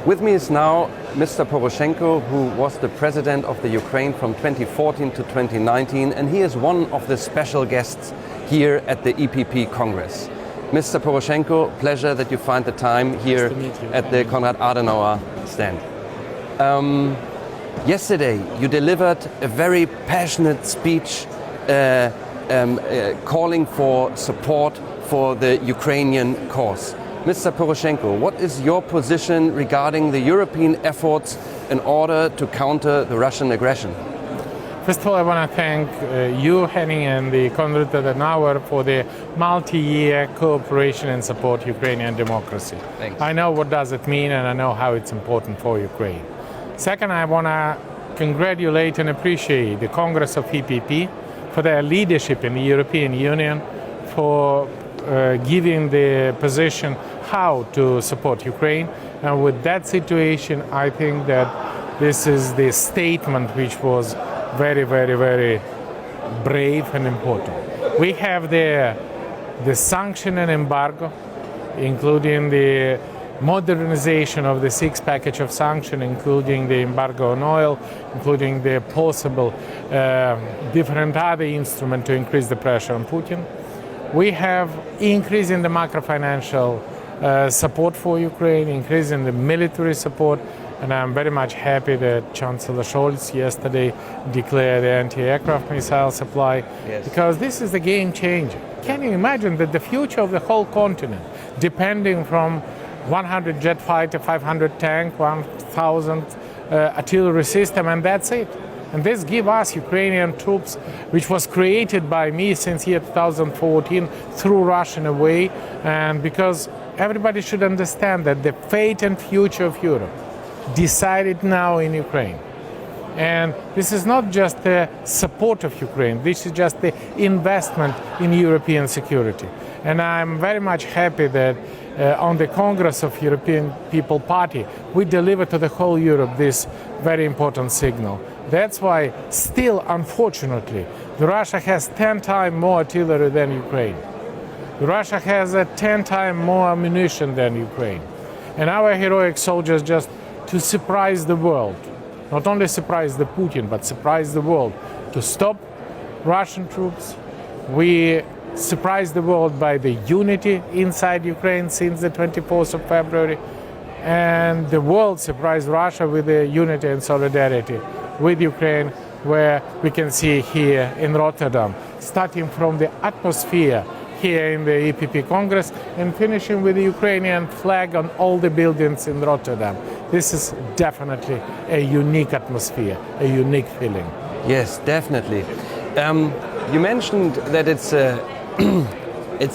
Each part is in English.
With me is now Mr. Poroshenko, who was the president of the Ukraine from 2014 to 2019, and he is one of the special guests here at the EPP Congress. Mr. Poroshenko, pleasure that you find the time here at the Konrad Adenauer stand. Yesterday you delivered a very passionate speech calling for support for the Ukrainian cause. Mr. Poroshenko, what is your position regarding the European efforts in order to counter the Russian aggression? First of all, I want to thank you, Henning, and the Konrad Adenauer for the multi-year cooperation and support Ukrainian democracy. Thanks. I know what does it mean, and I know how it's important for Ukraine. Second, I want to congratulate and appreciate the Congress of EPP for their leadership in the European Union, for giving the position how to support Ukraine. And with that situation, I think that this is the statement which was very, very, very brave and important. We have the sanction and embargo, including the modernization of the sixth package of sanctions, including the embargo on oil, including the possible different other instruments to increase the pressure on Putin. We have increase in the macro-financial support for Ukraine, increase in the military support, and I'm very much happy that Chancellor Scholz yesterday declared the anti-aircraft missile supply, because this is a game changer. Can you imagine that the future of the whole continent, depending from 100 jet fighter, 500 tank, 1,000 artillery system, and that's it. And this gives us Ukrainian troops, which was created by me since year 2014 through Russia in a way, and because everybody should understand that the fate and future of Europe decided now in Ukraine. And this is not just the support of Ukraine, this is just the investment in European security. And I'm very much happy that on the Congress of European People Party, we deliver to the whole Europe this very important signal. That's why still, unfortunately, Russia has 10 times more artillery than Ukraine. Russia has 10 times more ammunition than Ukraine. And our heroic soldiers just to surprise the world, not only surprise the Putin, but surprise the world to stop Russian troops. We surprised the world by the unity inside Ukraine since the 24th of February. And the world surprised Russia with the unity and solidarity with Ukraine, where we can see here in Rotterdam, starting from the atmosphere here in the EPP Congress and finishing with the Ukrainian flag on all the buildings in Rotterdam. This is definitely a unique atmosphere, a unique feeling. Yes, definitely. You mentioned that it's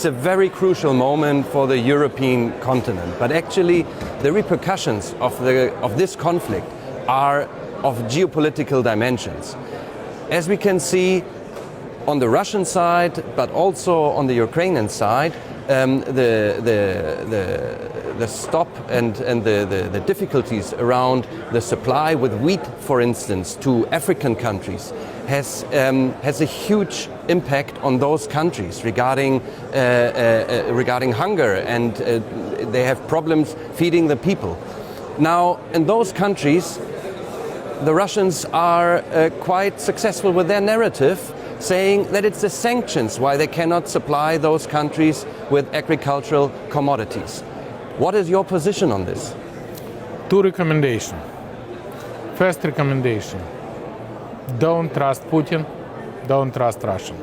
a very crucial moment for the European continent, but actually the repercussions of this conflict are of geopolitical dimensions. As we can see on the Russian side, but also on the Ukrainian side, the stop and the difficulties around the supply with wheat, for instance, to African countries has a huge impact on those countries regarding hunger, and they have problems feeding the people. Now, in those countries, the Russians are quite successful with their narrative, saying that it's the sanctions why they cannot supply those countries with agricultural commodities. What is your position on this? Two recommendations. First recommendation, don't trust Putin, don't trust Russia.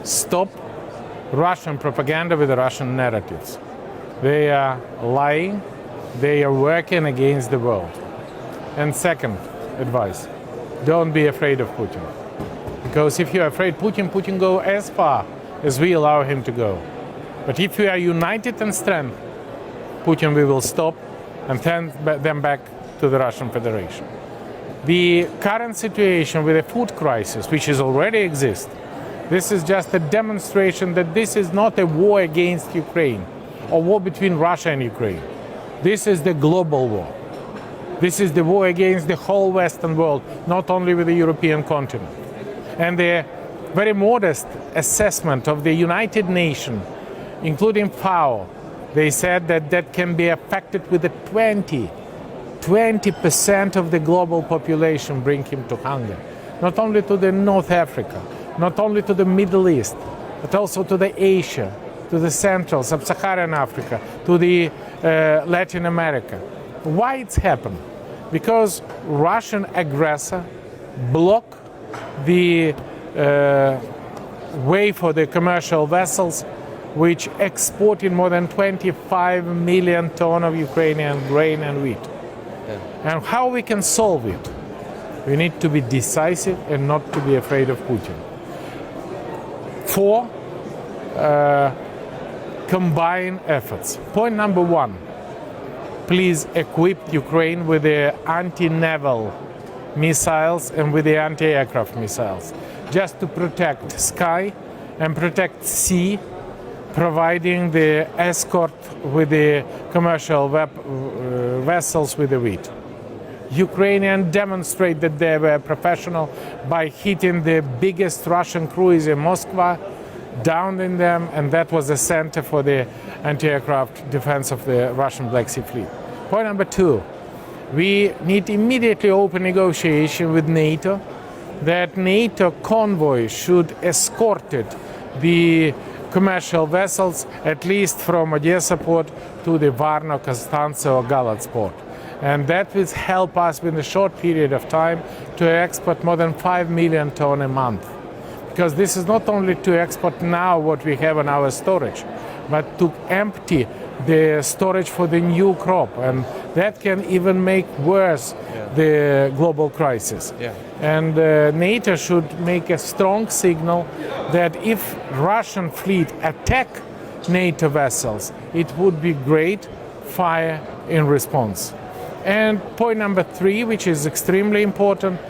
Stop Russian propaganda with the Russian narratives. They are lying, they are working against the world. And second advice, don't be afraid of Putin. Because if you're afraid Putin go as far as we allow him to go. But if we are united in strength, Putin we will stop and send them back to the Russian Federation. The current situation with the food crisis, which is already exists, this is just a demonstration that this is not a war against Ukraine or war between Russia and Ukraine. This is the global war. This is the war against the whole Western world, not only with the European continent. And the very modest assessment of the United Nations, including FAO, they said that that can be affected with a 20 20% of the global population bring him to hunger. Not only to the North Africa, not only to the Middle East, but also to the Asia, to the Central, Sub-Saharan Africa, to the Latin America. Why it's happened? Because Russian aggressor block the way for the commercial vessels which exported more than 25 million tons of Ukrainian grain and wheat. Yeah. And how we can solve it? We need to be decisive and not to be afraid of Putin. 4, combine efforts. Point number 1, please equip Ukraine with the anti-naval missiles and with the anti-aircraft missiles, just to protect sky and protect sea, providing the escort with the commercial vessels with the wheat. Ukrainians demonstrate that they were professional by hitting the biggest Russian cruise in Moscow, downing them, and that was the center for the anti-aircraft defense of the Russian Black Sea Fleet. Point number 2, we need immediately open negotiation with NATO, that NATO convoy should escort the commercial vessels at least from Odessa port to the Varna, Konstanza or Galatz port. And that will help us in a short period of time to export more than 5 million tons a month. Because this is not only to export now what we have in our storage, but to empty the storage for the new crop. And that can even make worse the global crisis. Yeah. And NATO should make a strong signal that if Russian fleet attack NATO vessels, it would be great fire in response. And point number 3, which is extremely important,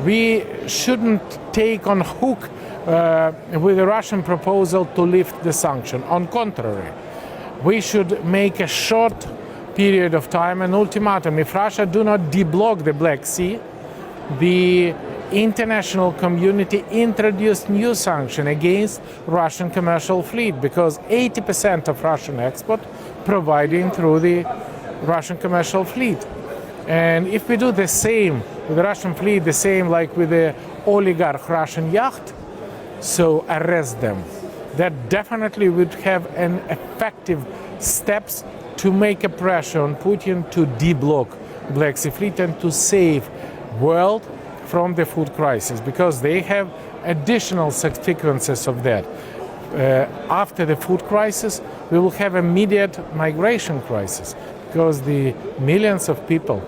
we shouldn't take on hook with the Russian proposal to lift the sanction. On contrary, we should make a short period of time an ultimatum. If Russia do not deblock the Black Sea, the international community introduced new sanction against Russian commercial fleet, because 80% of Russian export providing through the Russian commercial fleet. And if we do the same with the Russian fleet, the same like with the oligarch Russian yacht, so arrest them, that definitely would have an effective steps to make a pressure on Putin to deblock Black Sea Fleet and to save world from the food crisis, because they have additional consequences of that. After the food crisis, we will have immediate migration crisis, because the millions of people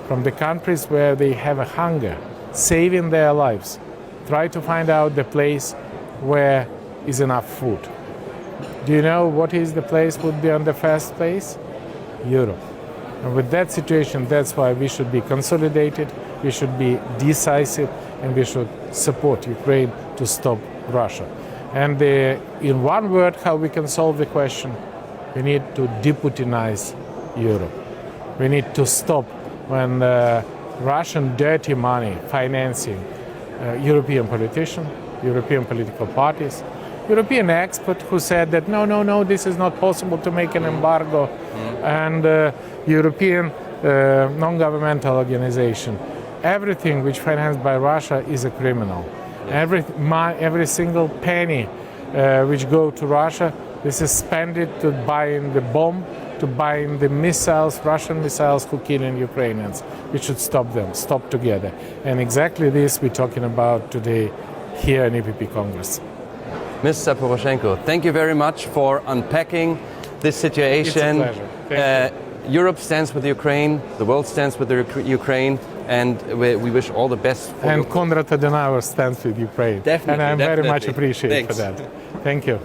from the countries where they have a hunger, saving their lives, try to find out the place where is enough food. Do you know what is the place would be on the first place? Europe. And with that situation, that's why we should be consolidated, we should be decisive, and we should support Ukraine to stop Russia. And in one word, how we can solve the question, we need to deputinize Europe. We need to stop when Russian dirty money financing European politicians, European political parties, European experts who said that no, this is not possible to make an embargo, and European non-governmental organization. Everything which financed by Russia is a criminal. Every single penny which go to Russia, this is spent to buying the bomb, to buying the missiles, Russian missiles who killing Ukrainians. We should stop them, stop together. And exactly this we're talking about today here in EPP Congress. Mr. Poroshenko, thank you very much for unpacking this situation. It's a pleasure. Thank you. Europe stands with Ukraine, the world stands with Ukraine, and we wish all the best. And Konrad Adenauer stands with Ukraine. Definitely. And I'm very much appreciative Thanks. for that. Thank you.